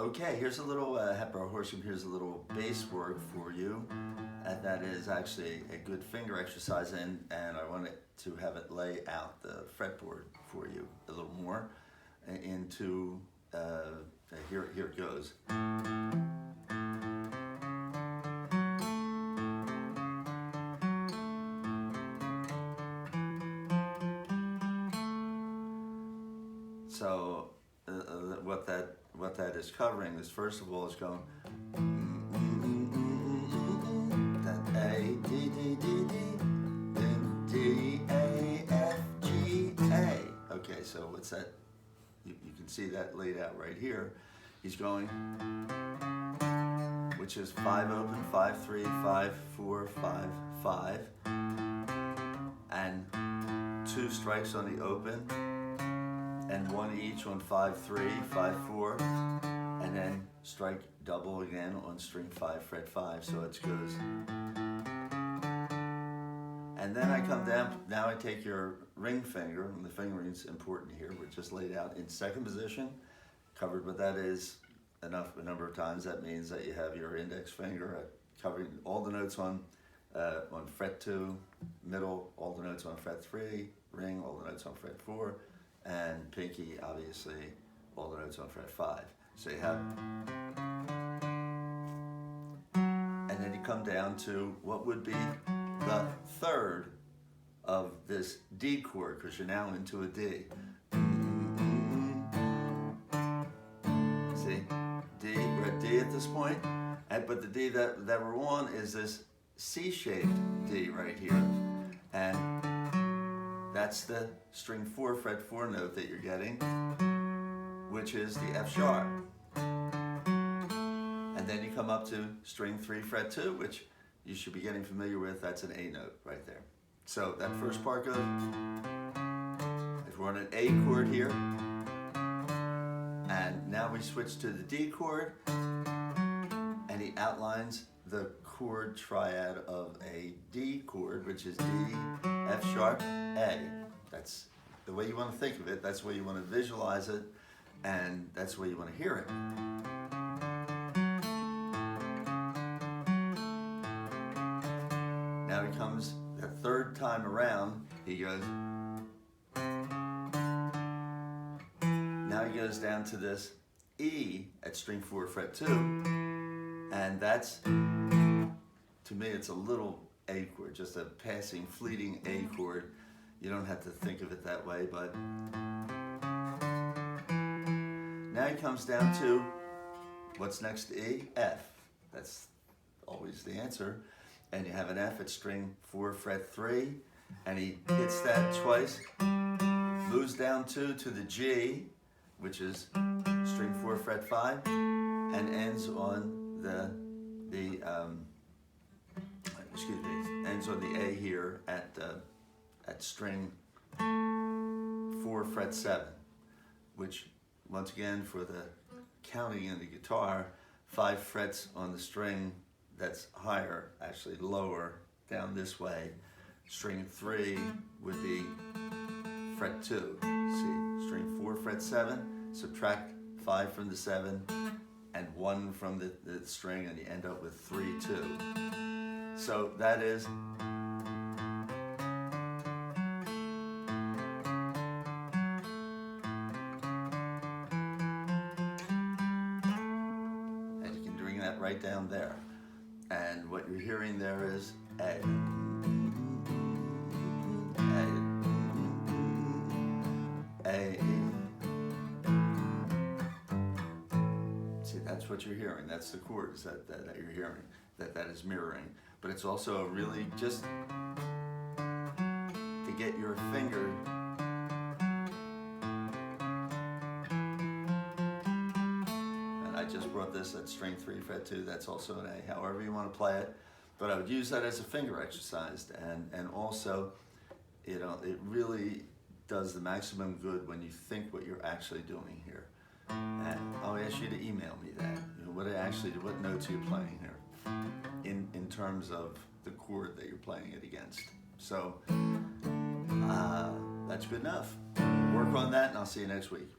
Okay, here's a little Hepburn Horsham. Here's a little bass work for you. And that is actually a good finger exercise, and I wanted to have it lay out the fretboard for you a little more into, here it goes. So what that is covering is, first of all, is going that A, D, D, D, D, then D, A, F, G, A. Okay, so what's that? You can see that laid out right here. He's going, which is 5 open, 5, 3, 5, 4, 5, 5, and 2 strikes on the open, and 1 each on 5, 3, 5, 4, and then strike double again on string 5, fret 5, so it goes. And then I come down, now I take your ring finger, and the fingering is important here, we're just laid out in second position, covered what that is a number of times. That means that you have your index finger covering all the notes on fret 2, middle, all the notes on fret 3, ring, all the notes on fret 4, and pinky, obviously, all the notes on fret 5. So you have, and then you come down to what would be the third of this D chord, because you're now into a D. See, D, we're at D at this point, but the D that we're on is this C-shaped D right here, and that's the string 4, fret 4 note that you're getting, which is the F sharp. And then you come up to string 3, fret 2, which you should be getting familiar with. That's an A note right there. So that first part goes, if we're on an A chord here, and now we switch to the D chord, and he outlines the chord triad of a D chord, which is D, F sharp, A. That's the way you want to think of it, that's the way you want to visualize it, and that's the way you want to hear it. Now he comes, the third time around, he goes, now he goes down to this E at string 4, fret 2, and that's, to me, it's a little A chord, just a passing, fleeting A chord. You don't have to think of it that way, but now he comes down to what's next to E? F. That's always the answer. And you have an F at string 4, fret 3, and he hits that twice, moves down to the G, which is string 4, fret 5, and ends on ends on the A here at string 4, fret 7, which, once again, for the counting in the guitar, 5 frets on the string that's higher, actually lower, down this way. String 3 would be fret 2. See, string 4, fret 7, subtract 5 from the 7, and 1 from the string, and you end up with 3, 2. So that is, and you can bring that right down there. And what you're hearing there is A. A. See, that's what you're hearing. That's the chords that you're hearing, that is mirroring. But it's also really just to get your finger I just brought this at string 3, fret 2, that's also an A, however you want to play it. But I would use that as a finger exercise, and also, you know, it really does the maximum good when you think what you're actually doing here. And I'll ask you to email me that, you know, what notes are you playing here in terms of the chord that you're playing it against. So that's good enough. Work on that, and I'll see you next week.